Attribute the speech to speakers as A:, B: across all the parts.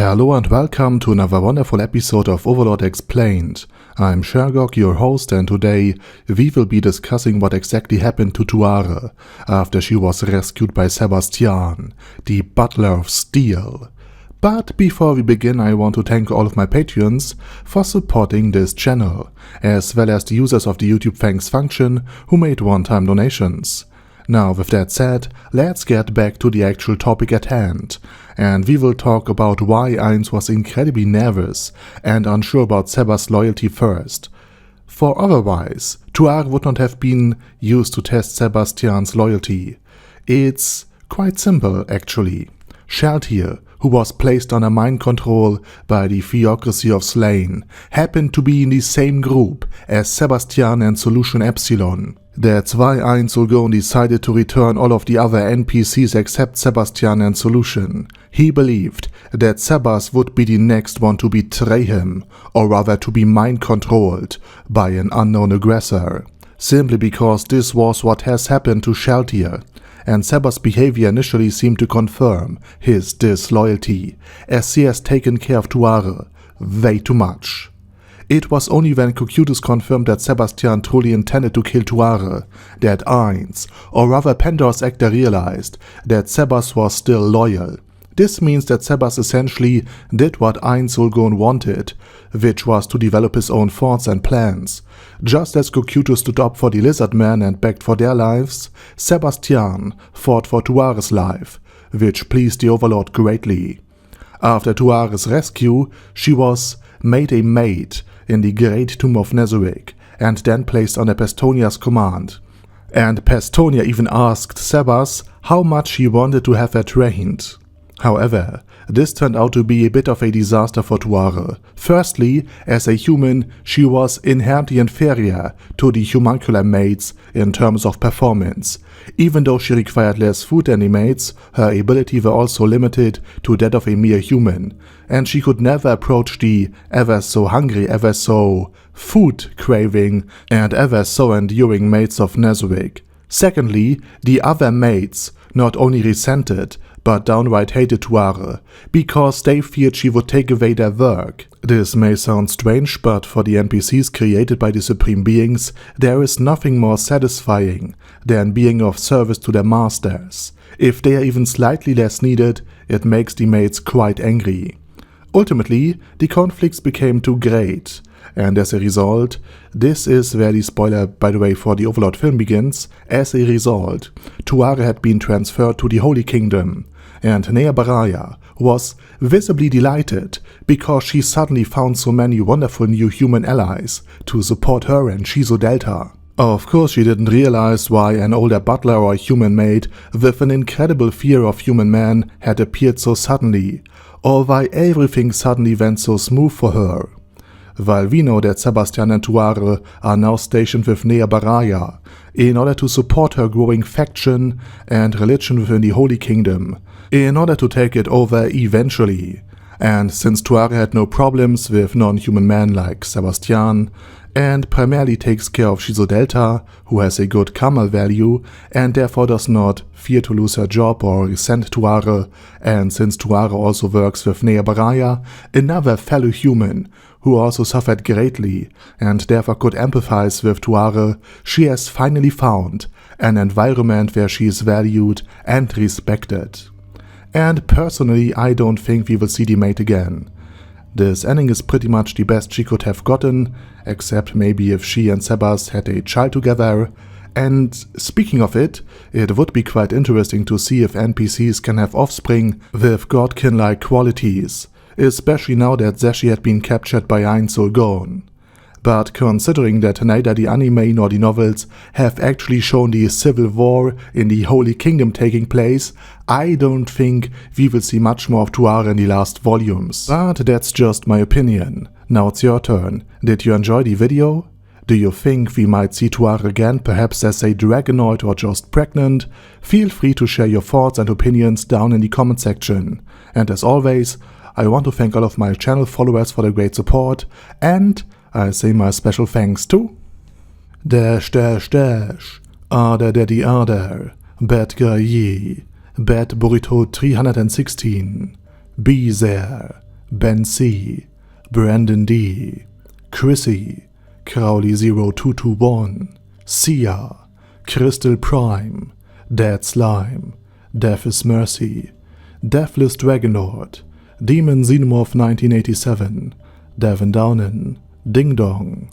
A: Hello and welcome to another wonderful episode of Overlord Explained. I'm Shergog, your host, and today we will be discussing what exactly happened to Tuare after she was rescued by Sebas Tian, the Butler of Steel. But before we begin, I want to thank all of my patrons for supporting this channel, as well as the users of the YouTube Thanks function who made one-time donations. Now, with that said, let's get back to the actual topic at hand, and we will talk about why Ainz was incredibly nervous and unsure about Sebas' loyalty first. For otherwise, Tuare would not have been used to test Sebas Tian's loyalty. It's quite simple, actually. Sheltier, who was placed under mind control by the Theocracy of Slain, happened to be in the same group as Sebas Tian and Solution Epsilon. That's why Ainz decided to return all of the other NPCs except Sebas Tian and Solution. He believed that Sebas would be the next one to betray him, or rather to be mind-controlled by an unknown aggressor. Simply because this was what has happened to Sheltier, and Sebas' behavior initially seemed to confirm his disloyalty, as he has taken care of Tuare way too much. It was only when Cocytus confirmed that Sebas Tian truly intended to kill Tuare that Ainz, or rather Pandora's actor, realized that Sebas was still loyal. This means that Sebas essentially did what Ainz wanted, which was to develop his own thoughts and plans. Just as Cocytus stood up for the Lizard Men and begged for their lives, Sebas Tian fought for Tuare's life, which pleased the Overlord greatly. After Tuare's rescue, she was made a maid in the Great Tomb of Nezarick, and then placed under Pestonia's command. And Pestonia even asked Sebas how much he wanted to have her trained. However, this turned out to be a bit of a disaster for Tuare. Firstly, as a human, she was inherently inferior to the homuncular maids in terms of performance. Even though she required less food than the maids, her ability were also limited to that of a mere human, and she could never approach the ever so hungry, ever so food-craving, and ever so enduring maids of Nezarick. Secondly, the other maids not only resented, but downright hated Tuare, because they feared she would take away their work. This may sound strange, but for the NPCs created by the Supreme Beings, there is nothing more satisfying than being of service to their masters. If they are even slightly less needed, it makes the maids quite angry. Ultimately, the conflicts became too great, and as a result, this is where the spoiler, by the way, for the Overlord film begins. As a result, Tuare had been transferred to the Holy Kingdom, and Nea Baraya was visibly delighted because she suddenly found so many wonderful new human allies to support her and Shizo Delta. Of course, she didn't realize why an older butler or human maid with an incredible fear of human men had appeared so suddenly, or why everything suddenly went so smooth for her. While we know that Sebas Tian and Tuare are now stationed with Nea Baraya in order to support her growing faction and religion within the Holy Kingdom, in order to take it over eventually. And since Tuare had no problems with non-human men like Sebas Tian, and primarily takes care of Shizo Delta, who has a good karma value, and therefore does not fear to lose her job or resent Tuare, and since Tuare also works with Nea Baraya, another fellow human, who also suffered greatly, and therefore could empathize with Tuare, she has finally found an environment where she is valued and respected. And personally, I don't think we will see the maid again. This ending is pretty much the best she could have gotten, except maybe if she and Sebas had a child together. And speaking of it, it would be quite interesting to see if NPCs can have offspring with godkin-like qualities, especially now that Zeshi had been captured by Ainz. But considering that neither the anime nor the novels have actually shown the civil war in the Holy Kingdom taking place, I don't think we will see much more of Tuare in the last volumes. But that's just my opinion. Now it's your turn. Did you enjoy the video? Do you think we might see Tuare again, perhaps as a dragonoid or just pregnant? Feel free to share your thoughts and opinions down in the comment section. And as always, I want to thank all of my channel followers for the great support, and I say my special thanks to Arder Daddy Arder, Bad Guy Ye, Bad Burrito 316, Be There, Ben C, Brandon D, Chrissy, Crowley0221, Sia, Crystal Prime, Dead Slime, Death is Mercy, Deathless Dragonlord, Demon Xenomorph 1987, Devin Downen, Ding Dong,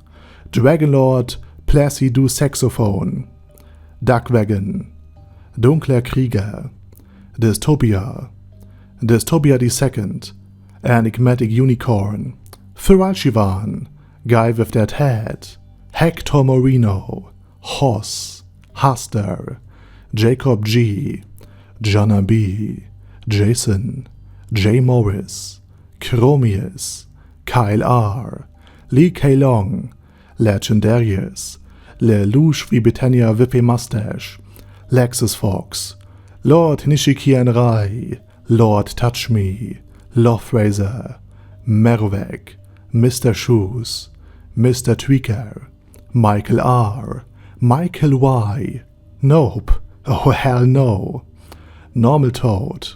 A: Dragonlord, Placidu Saxophone, Duckwagon, Dunkler Krieger, Dystopia, Dystopia II, Enigmatic Unicorn, Feralchivan, Guy with That Head, Hector Moreno, Hoss, Haster, Jacob G, Jana B, Jason, J. Morris, Chromius, Kyle R, Lee K. Long, Legendarius, Lelouch Britannia Vippe Mustache, Lexus Fox, Lord Nishikian Rai, Lord Touch Me, Lothrazer, Mervek, Mr. Shoes, Mr. Tweaker, Michael R, Michael Y, Nope, oh hell no, Normal Toad,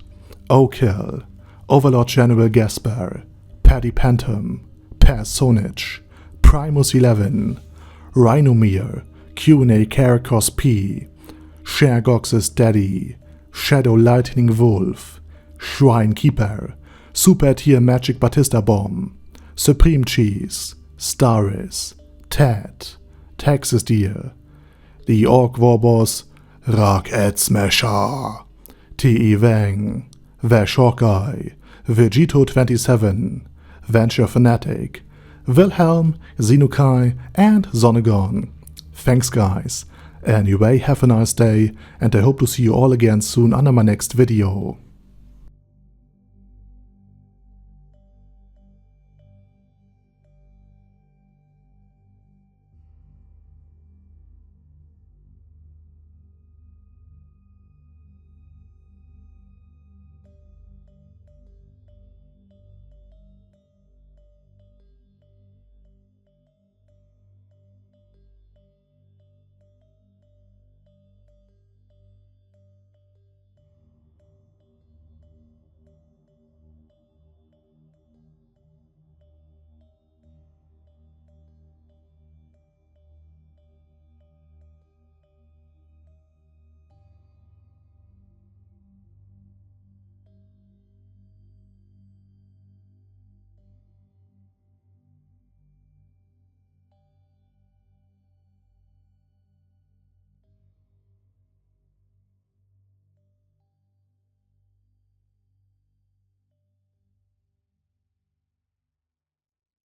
A: O'Kill, Overlord General Gasper, Paddy Pantum, Personage, Primus 11, Rhinomere, Q&A Caracos P, Shergox's Daddy, Shadow Lightning Wolf, Shrine Keeper, Super Tier Magic Batista Bomb, Supreme Cheese, Staris, Ted, Texas Deer, The Orc Warboss, Rocket Smasher, T.E. Wang, Vash Hawkeye, Vegito27, Venture Fanatic, Wilhelm, Xenukai, and Zonagon. Thanks guys. Anyway, have a nice day, and I hope to see you all again soon under my next video.